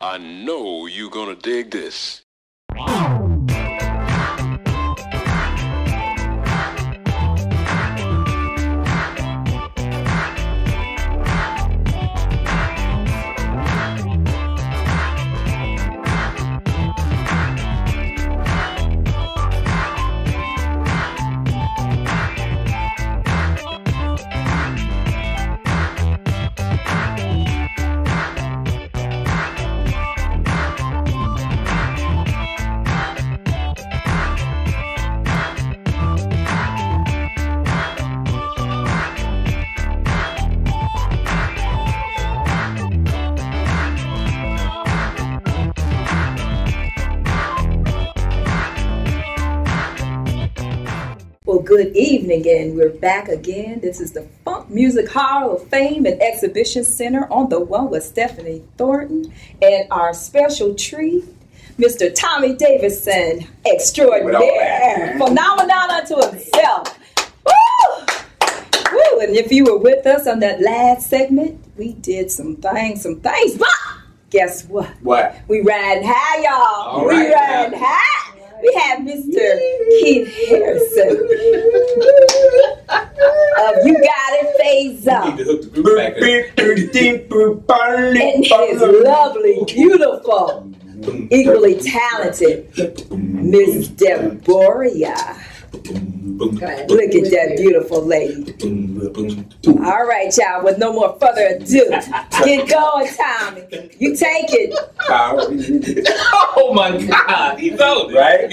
I know you're gonna dig this. Well, good evening, and we're back again. This is the Funk Music Hall of Fame and Exhibition Center on the one with Stephanie Thornton and our special treat, Mr. Tommy Davidson, extraordinaire, phenomenon unto himself. Woo! Woo! And if you were with us on that last segment, we did some things, but guess what? What? We riding high, y'all. All right, we riding high. We have Mr. Keith Harrison of You Got It, Faze-O. Need to hook the group back up. And his lovely, beautiful, equally talented Miss Deboria. Look at that beautiful lady. All right, y'all, with no more further ado, get going, Tommy. You take it. Oh my God, he's on it. Right?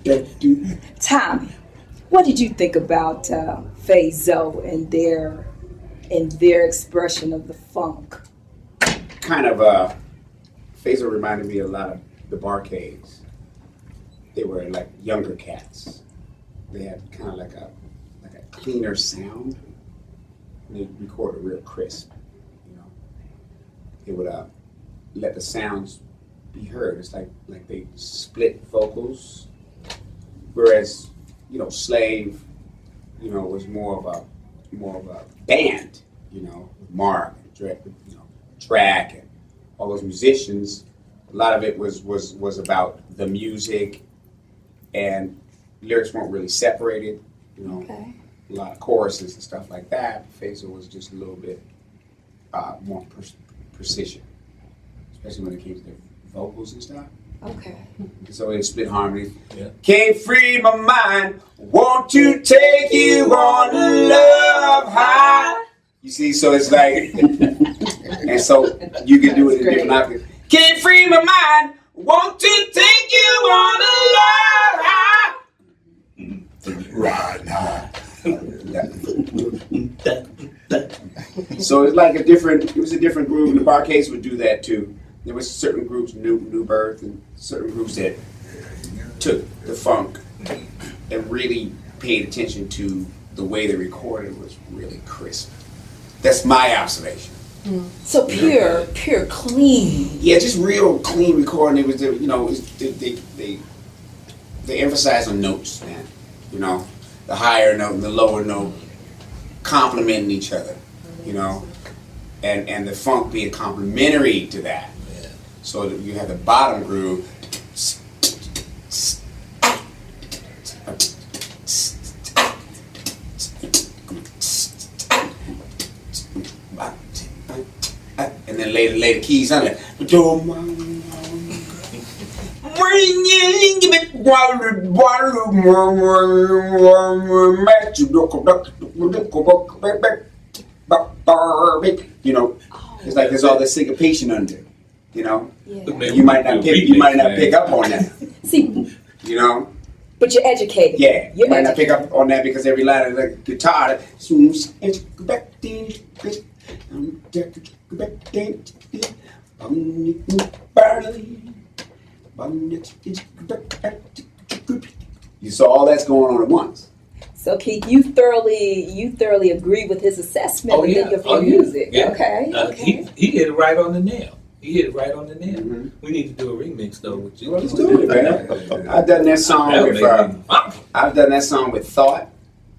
Yeah. Tommy, what did you think about Faze-O and their expression of the funk? Kind of, Faze-O reminded me a lot of the Barcades. They were like younger cats. They had kind of like a cleaner sound. And they recorded real crisp, you know. They would let the sounds be heard. It's like they split vocals, whereas Slave, was more of a band, Mark, Track, and all those musicians. A lot of it was about the music, and lyrics weren't really separated. Okay. A lot of choruses and stuff like that. Faze-O was just a little bit more precision, especially when it came to their vocals and stuff. Okay. So they split harmony. Yeah. Can't free my mind, want to take you on a love high. You see, so it's like, and so you can do it in different octaves. Can't free my mind, want to take you on a love high. Right now. So it's like it was a different groove. The Barcades would do that too. There was certain groups, New Birth, and certain groups that took the funk and really paid attention to the way they recorded. It was really crisp. That's my observation. So pure, clean. Yeah, just real clean recording. It was, they emphasize on notes, man. The higher note and the lower note complementing each other, and the funk being complementary to that. Yeah. So that you have the bottom groove. And then lay the keys on it. It's like there's all this syncopation under it. Yeah. You might not pick up on that. See, But you're educated. Yeah, you might not pick up on that because every line of the guitar. You saw all that's going on at once. So Keith, you thoroughly agree with his assessment of your music. Yeah. Okay. He hit it right on the nail. Mm-hmm. We need to do a remix though with you. Well, let's do it, man. I've done that song with Thought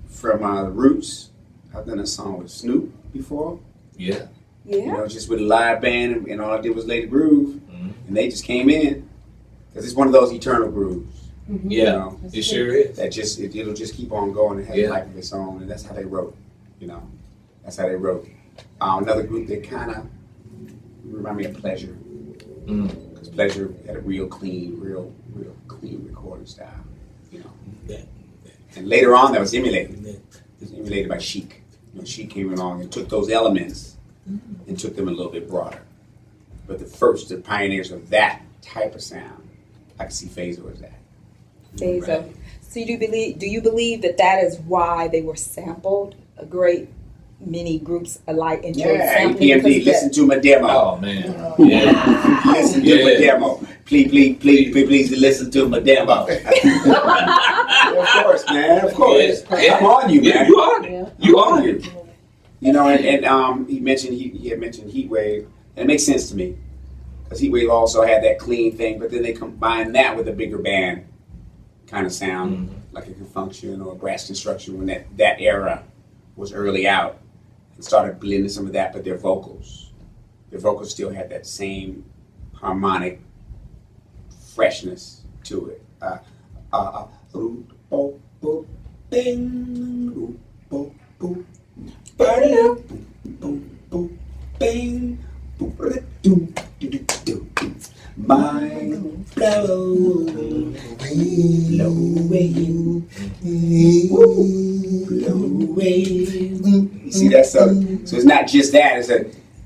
from Roots. I've done a song with Snoop before. Yeah. Yeah. You know, just with a live band, and all I did was lay the groove, and they just came in, because it's one of those eternal grooves. Yeah, you know, it sure is. That just it'll just keep on going and have a life of its own, and that's how they wrote. You know, that's how they wrote. Another group that kind of remind me of Pleasure, because Pleasure had a real clean recording style. You know, and later on that was emulated. It was emulated by Chic. You know, Chic came along and took those elements and took them a little bit broader. But the pioneers of that type of sound, I can see Faze-O as that. Faze-O. Right. So do you believe that is why they were sampled? A great many groups alike enjoy sampling. APMD, listen to my demo. Oh man, yeah. Listen to my demo. Please listen to my demo. Of course, man. Of course. Yeah. I'm on you, man. You on it. You on it. You know, and he had mentioned Heatwave, and it makes sense to me, because Heatwave also had that clean thing, but then they combined that with a bigger band kind of sound, like a Function or a Brass Construction, when that era was early out, and started blending some of that, but their vocals still had that same harmonic freshness to it. Mind blow away. You see that? So it's not just that. It's a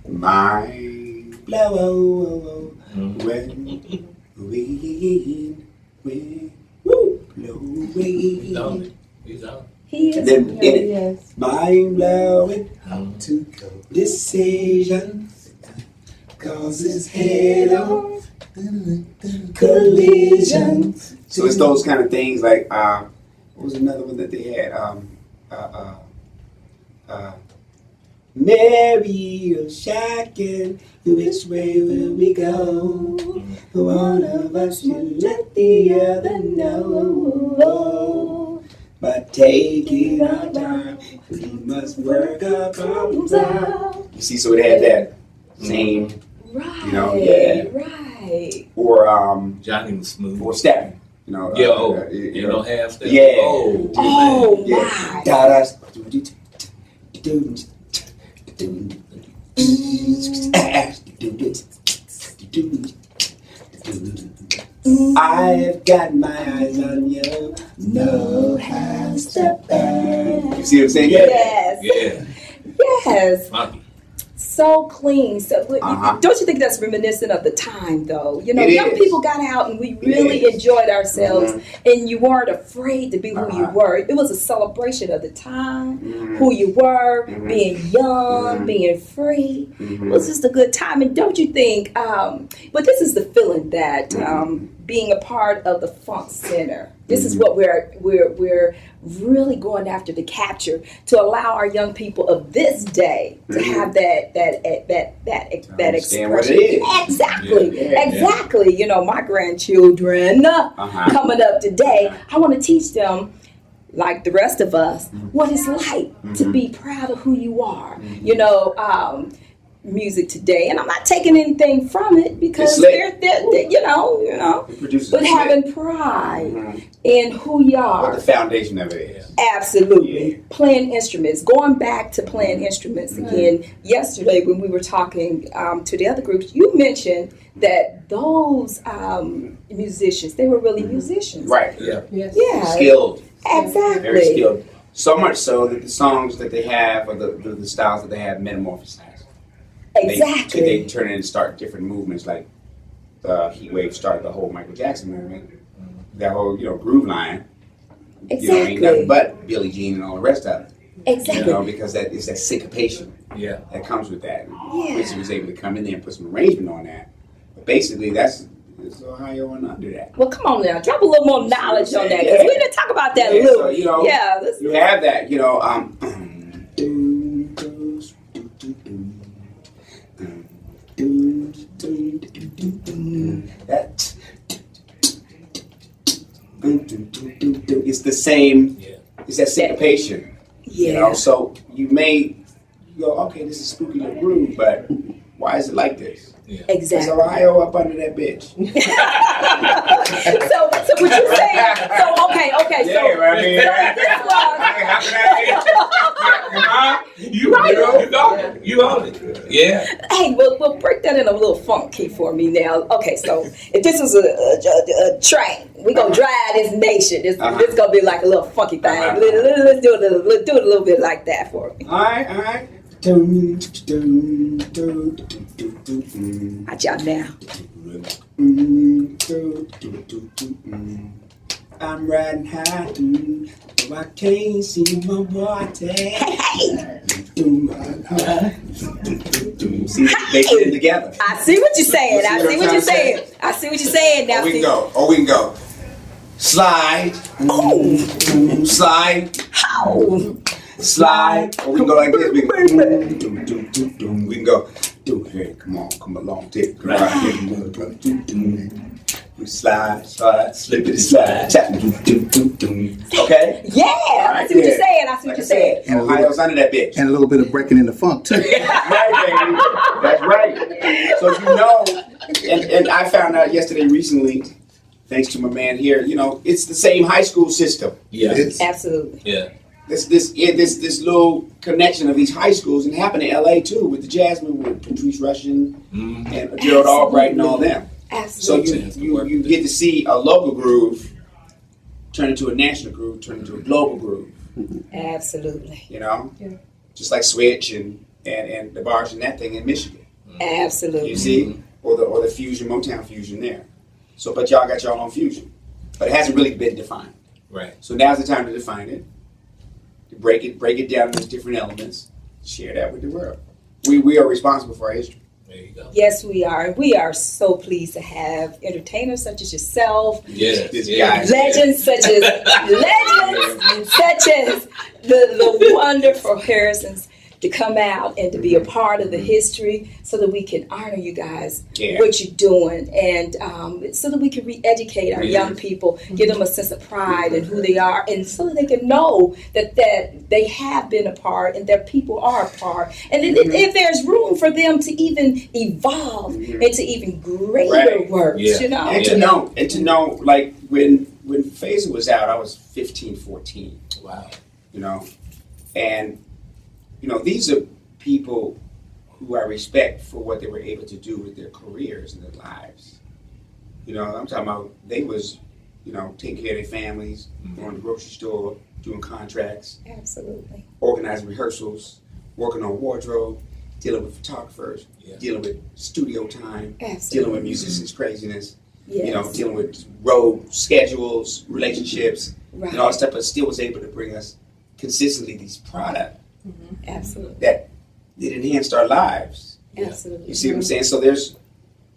mind blow away. He's on. He is. And then in it, mind blowing how to go. Decisions causes head on collisions. So it's those kind of things like what was another one that they had? Mary or shocking, which way will we go? One of us should let the other know. By taking our time, we must work our problems out. You see, so it had that same, right, you know, right. Or Johnny was smooth. or stepping, you know. You know, half step. Yeah. Oh yeah. my. Da-da. I've got my eyes on you. No half step back. You see what I'm saying? Yes. Yeah. Yes. Funky. So clean. So don't you think that's reminiscent of the time, though? You know, young people got out and we really enjoyed ourselves, and you weren't afraid to be who you were. It was a celebration of the time, who you were, being young, being free. It was just a good time. And don't you think? But this is the feeling that being a part of the Funk Center. This is what we're really going after to capture, to allow our young people of this day to have that expression. Exactly. You know, my grandchildren coming up today, I want to teach them, like the rest of us, what it's like to be proud of who you are. You know, music today, and I'm not taking anything from it, because they're you know, but having pride in who you are. What the foundation of it is. Absolutely. Playing instruments. Going back to playing instruments again. Yesterday when we were talking to the other groups, you mentioned that those musicians, they were really musicians. Right. Yeah. Skilled. Exactly. Very skilled. So much so that the songs that they have, or the styles that they have, metamorphosize. Exactly. They turn in and start different movements, like Heatwave started the whole Michael Jackson movement, that whole, you know, groove line. Exactly. You know, ain't nothing but Billie Jean and all the rest of it. Exactly. You know, because it's that syncopation that comes with that. Quincy was able to come in there and put some arrangement on that. But basically, it's Ohio and under that. Well, come on now. Drop a little more knowledge on that, because we didn't talk about that a little. So, you know, you have that, you know, it's the same. It's that syncopation. You know, so you may go, okay, this is spooky little groove, but why is it like this? Yeah. Exactly. There's Ohio up under that bitch. So what you saying? So okay. Yeah, So, I mean, You own it. Yeah. hey, we'll break that in a little funky for me now. Okay, so if this was a train, we gonna drive this nation. This gonna be like a little funky thing. Let's do it a little bit like that for me. All right. Watch out now. I'm riding high, but I can't see my water. See, they fit together. I see what you're saying. I see what you're saying. Now, we can go. Slide. Slide. How? Slide. Or we can go like this. We can go. Hey, come along. Take it right. We slide, slip it, slide. Okay? Yeah, I see what you're saying. And Ohio's under that bitch. And a little bit of breaking in the funk too. That's right, baby. That's right. So you know, and I found out yesterday recently, thanks to my man here, you know, it's the same high school system. Yeah. Absolutely. Yeah. This little connection of these high schools, and it happened in LA too with the jazz movement, with Patrice Rushen and Gerald Albright and all them. Absolutely. So you get to see a local groove turn into a national groove, turn into a global groove. Absolutely. You know? Yeah. Just like Switch and the bars and that thing in Michigan. Absolutely. You see? Or the fusion, Motown fusion there. So but y'all got your own fusion. But it hasn't really been defined. Right. So now's the time to define it. To break it down into different elements, share that with the world. We are responsible for our history. There you go. Yes, we are. We are so pleased to have entertainers such as yourself. Yes. Legends such as the wonderful Harrisons to come out and to be a part of the history so that we can honor you guys, what you're doing, and so that we can re-educate our young people, give them a sense of pride in who they are, and so that they can know that they have been a part and their people are a part. And if there's room for them to even evolve into even greater works, you know? And to know, like, when Faze-O was out, I was 15, 14. Wow. You know? And you know, these are people who I respect for what they were able to do with their careers and their lives. You know, I'm talking about they was, you know, taking care of their families, going to the grocery store, doing contracts. Absolutely. Organizing rehearsals, working on wardrobe, dealing with photographers, dealing with studio time, dealing with musicians' craziness, you know, dealing with road schedules, relationships, and all that stuff, but still was able to bring us consistently these products. Absolutely. That it enhanced our lives. Absolutely. You see what I'm saying? So there's,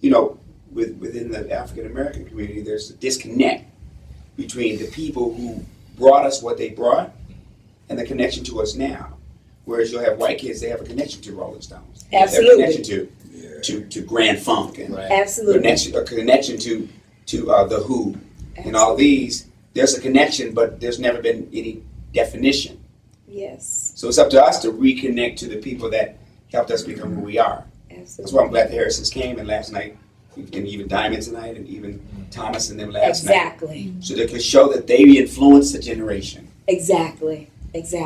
you know, within the African American community, there's a disconnect between the people who brought us what they brought and the connection to us now. Whereas you'll have white kids, they have a connection to Rolling Stones. Absolutely. They have a connection to Grand Funk and absolutely. a connection to The Who and all these. There's a connection, but there's never been any definition. Yes. So it's up to us to reconnect to the people that helped us become who we are. Absolutely. That's why I'm glad the Harrisons came, and last night, and even Diamond tonight, and even Thomas and them last night. Exactly. So they could show that they influenced the generation. Exactly.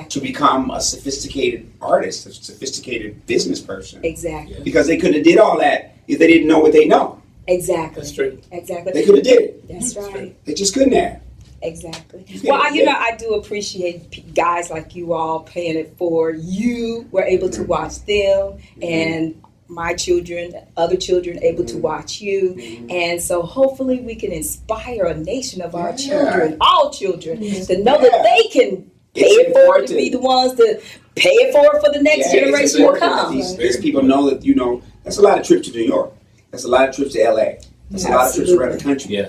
To become a sophisticated artist, a sophisticated business person. Exactly. Because they couldn't have did all that if they didn't know what they know. Exactly. That's true. Exactly. They could have did it. That's right. They just couldn't have. Exactly. Well, you know, I do appreciate guys like you all paying it forward. You were able to watch them, and my children, other children, able to watch you. And so hopefully we can inspire a nation of our children, all children, to know that they can pay it forward to be the ones to pay it forward for the next generation to come. These people know that, you know, that's a lot of trips to New York. That's a lot of trips to LA. That's a lot of trips around the country. Yeah.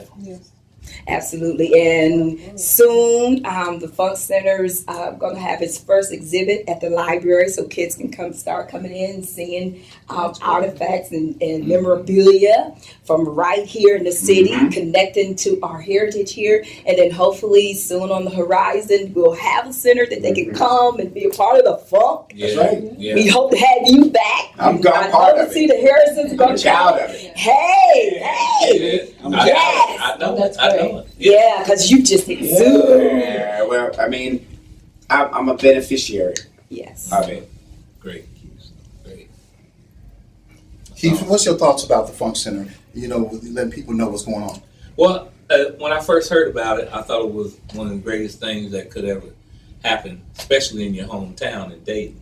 Absolutely. And soon, the Funk Center's going to have its first exhibit at the library, so kids can start coming in and seeing artifacts and memorabilia from right here in the city, connecting to our heritage here. And then hopefully soon on the horizon, we'll have a center that they can come and be a part of the funk. That's right. Yeah. We hope to have you back. I'm part of it. See the Harrisons going I'm a to child of it. Hey. I know it. I know it. Yeah, because you just exude. Yeah, well, I mean, I'm a beneficiary of it. Great. Great. Keith, what's your thoughts about the Funk Center? You know, letting people know what's going on. Well, when I first heard about it, I thought it was one of the greatest things that could ever happen, especially in your hometown in Dayton.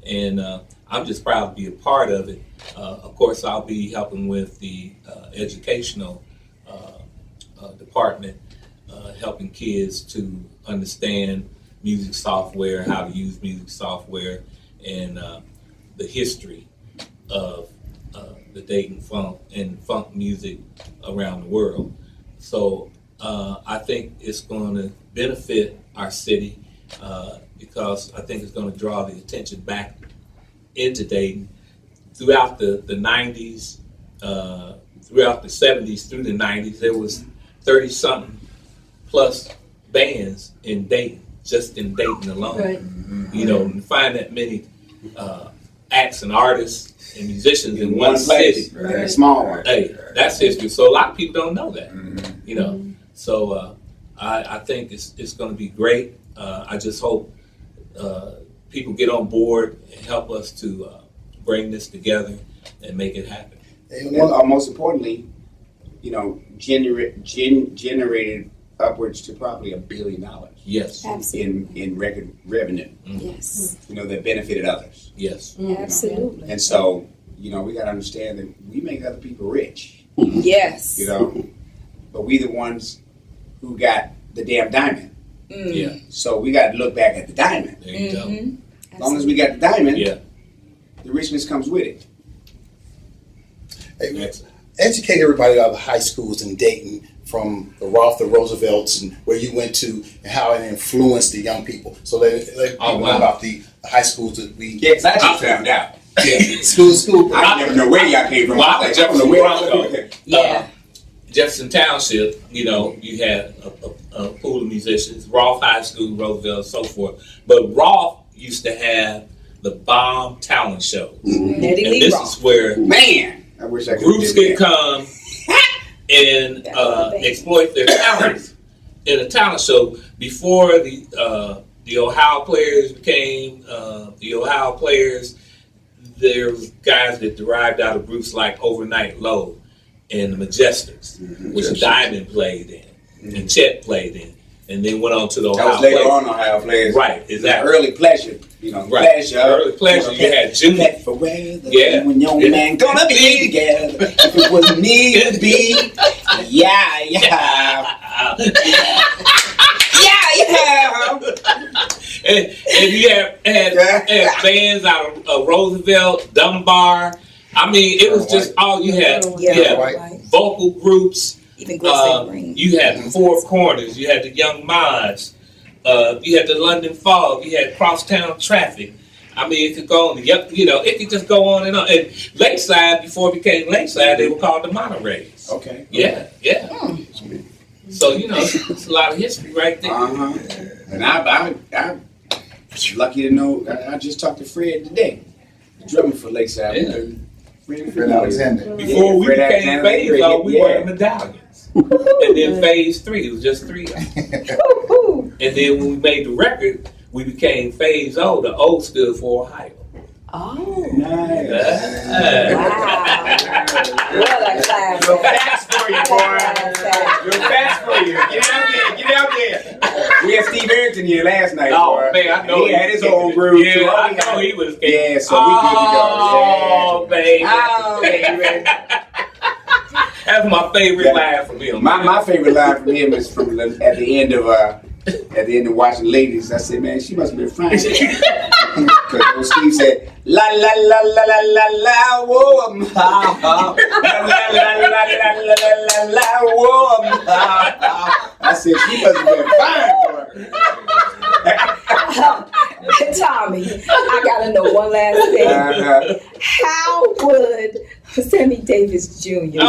And I'm just proud to be a part of it. Of course, I'll be helping with the educational department, helping kids to understand music software, how to use music software, and the history of the Dayton funk and funk music around the world. So I think it's going to benefit our city because I think it's going to draw the attention back into Dayton. Throughout the 90s, throughout the 70s through the 90s, there was 30-something plus bands in Dayton, just in Dayton alone. Right. You know, and find that many acts and artists and musicians in one place, city. Right. A small one. Hey, that's history. So a lot of people don't know that. You know, so I think it's going to be great. I just hope people get on board and help us to bring this together and make it happen. And most importantly, you know, generated upwards to probably $1 billion. Yes. In record revenue. Yes. You know, that benefited others. Yes. Absolutely. And so, you know, we got to understand that we make other people rich. Yes. You know, but we the ones who got the damn diamond. Yeah. So we got to look back at the diamond. There you go. As long as we got the diamond, Yeah. the richness comes with it. Hey, educate everybody about the high schools in Dayton, from the Roth, the Roosevelts, and where you went to, and how it influenced the young people. So let people know about the high schools that we... Yeah, because I just found out. Yeah. School. I never know where y'all came from. Well, I was Jefferson Township. Yeah. Jefferson Township, you know, you had a pool of musicians, Roth High School, Roosevelt, so forth. But Roth used to have the bomb talent shows. And this is where man, I wish I could groups could come and exploit their talents in a talent show. Before the Ohio players became the Ohio players, there was guys that derived out of groups like Overnight Low and the Majestics, which Diamond played in and Chet played in, and then went on to the Ohio That was later on Ohio players. Right, exactly. Early pleasure, you know, Right. pleasure. Early pleasure. You had Junior. For where the Yeah. young man gonna be together. If it was me, it'd be. Yeah. And you had bands out of Roosevelt, Dunbar. I mean, it was just all you had. You had vocal groups. Even Glen Green. You had the Four Corners. You had the Young Mods. You had the London Fog. You had Crosstown Traffic. I mean, it could go on. You know, it could just go on and on. And Lakeside, before it became Lakeside, they were called the Monterey's. Okay. Yeah. So, you know, it's a lot of history right there. And I'm lucky to know. I just talked to Fred today, the drummer for Lakeside. Yeah. Fred Alexander. Before we became Faze-O, we were Medallions. And then Phase 3, it was just 3 of them. And then when we made the record, we became Faze-O. The O stood for Ohio. Oh. Nice. Wow. What a class. Real fast for you, boy. Real fast for you. Get out there. We had Steve Harrington here last night, boy. Oh, man, I know. He had his own groove, too. Yeah, I know he was. Yeah, so we good to go. Oh, baby. Oh, baby. That's my favorite line from him. My favorite line from him is from at the end of Watching Ladies. I said, man, she must have been fine. Because Steve said, la la la la la la la whoa, la la la la la la la la whoa. said she must have been fine for her. Tommy, I gotta know one last thing. How would Sammy Davis Jr.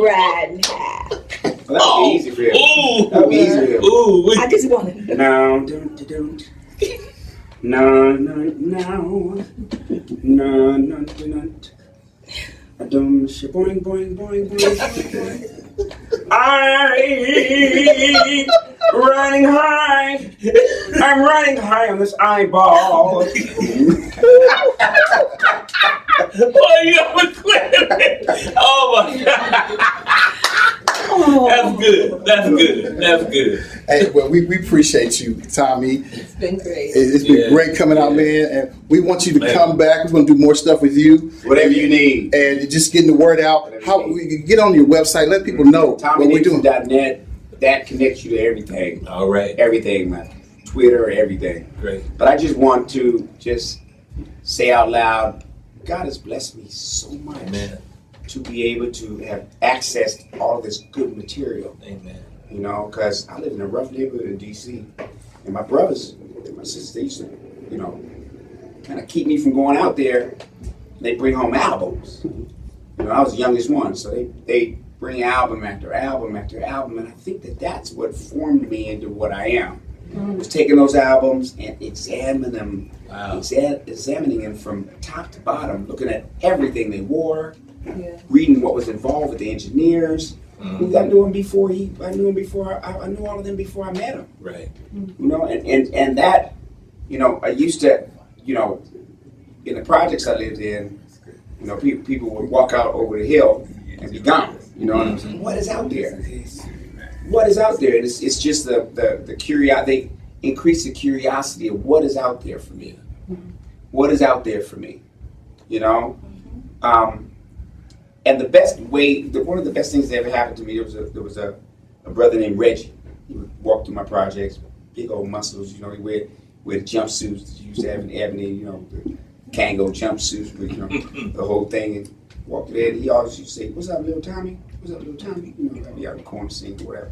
riding high? Well, that would be easy for him. That would be easy for him. I just want to know. No. Boing, boing, boing, boing. I'm running high on this eyeball. Boy, you have a quit. Oh my God. Oh. That's good. Hey, well, we appreciate you, Tommy. It's been great. It's been great coming out, man. And we want you to come back. We're going to do more stuff with you. Whatever you need. And just getting the word out. How we can get on your website, let people know what we're doing. TommyDavidson.net, that connects you to everything. All right. Everything, man. Twitter, everything. Great. But I just want to just say out loud, God has blessed me so much. Amen. To be able to have access to all of this good material. Amen. You know, because I live in a rough neighborhood in D.C. And my brothers and my sisters, they used to, you know, kind of keep me from going out there. They bring home albums. You know, I was the youngest one, so they bring album after album after album, and I think that that's what formed me into what I am. Was taking those albums and examining them, examining them from top to bottom, looking at everything they wore, reading what was involved with the engineers. I knew him before I knew all of them before I met him. Right. You know, and that, you know, I used to, you know, in the projects I lived in, you know, people would walk out over the hill and be gone. You know, and I'm saying, what is out there? What is out there? And it's just the curiosity. They increase the curiosity of what is out there for me. What is out there for me? You know? And the best way, one of the best things that ever happened to me, there was a brother named Reggie. He would walk through my projects, big old muscles, you know, he wear jumpsuits that you used to have in Ebony, you know, the Kango jumpsuits, but, you know, the whole thing. And walked there, and he always used to say, "What's up, little Tommy? What's up, little Tommy?" You know, I'd be out in the corner singing or whatever.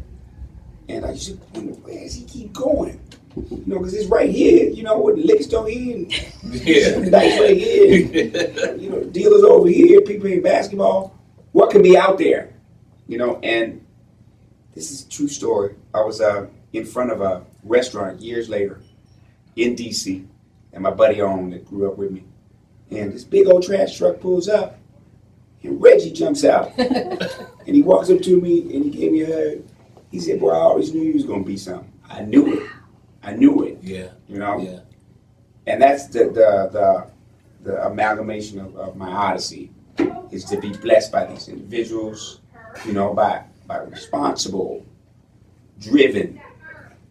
And I used to wonder, where does he keep going? You know, because it's right here, you know, with the liquor store here, and dice right here, and, you know, dealers over here, people in basketball. What can be out there? You know, and this is a true story. I was in front of a restaurant years later in D.C., and my buddy owned that grew up with me. And this big old trash truck pulls up, and Reggie jumps out. And he walks up to me, and he gave me a hug. He said, "Boy, I always knew you was going to be something." I knew it. Yeah. You know? Yeah. And that's the amalgamation of my odyssey, is to be blessed by these individuals, you know, by responsible, driven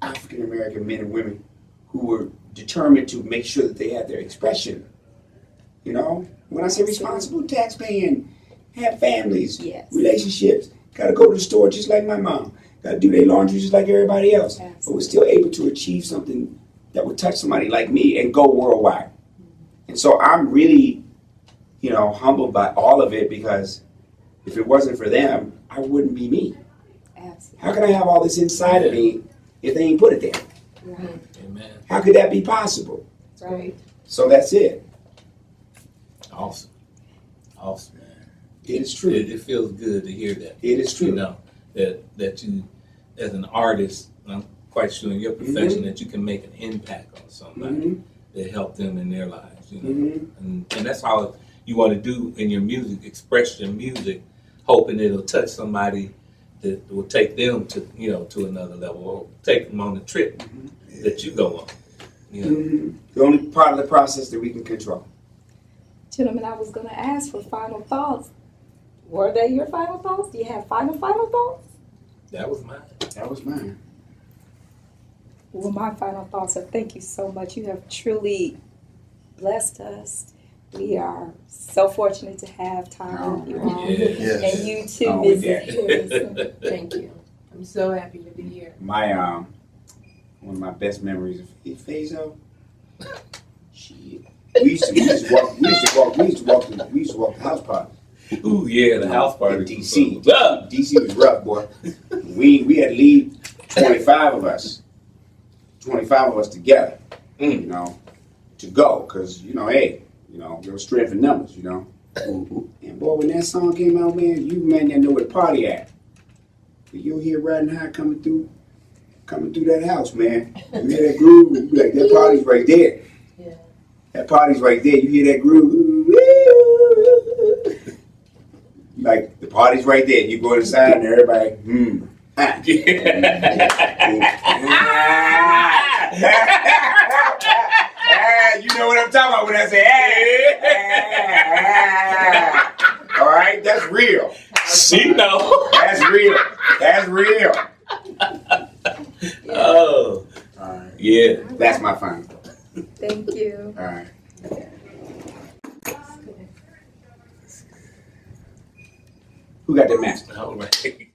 African-American men and women who were determined to make sure that they had their expression. You know? When I say responsible, tax-paying, have families, relationships, got to go to the store just like my mom. Got to do their laundry just like everybody else. Absolutely. But we're still able to achieve something that would touch somebody like me and go worldwide. And so I'm really, you know, humbled by all of it, because if it wasn't for them, I wouldn't be me. Absolutely. How can I have all this inside of me if they ain't put it there? Right. Amen. How could that be possible? Right. So that's it. Awesome, man. It is true. It feels good to hear that. It is true. You know, that you, as an artist, I'm quite sure in your profession that you can make an impact on somebody that help them in their lives. You know, and that's how you want to do in your music. Express your music, hoping it'll touch somebody that will take them to, you know, to another level, or take them on the trip that you go on. You know? The only part of the process that we can control. Gentlemen, I was going to ask for final thoughts. Were they your final thoughts? Do you have final thoughts? That was mine. That was mine. Well, my final thoughts are thank you so much. You have truly blessed us. We are so fortunate to have time with you all. Yes. And you too, Ms. Thank you. I'm so happy to be here. My one of my best memories of Faze-O. Shit. We used to walk the house party. Ooh, yeah, the house party. In DC. DC was rough, boy. We had to leave 25 of us together, you know, to go, because, you know, hey, you know, there was strength in numbers, you know. And boy, when that song came out, man, you might not know where the party at. But you'll hear Riding High coming through that house, man. You hear that groove, you be like, that party's right there. Yeah. That party's right there. You hear that groove. Like, the party's right there. You go inside and everybody, you know what I'm talking about when I say, all right, that's real. She know. That's real. That's real. Oh. All right. Yeah. That's my final. Thank you. All right. Who got the master? All right.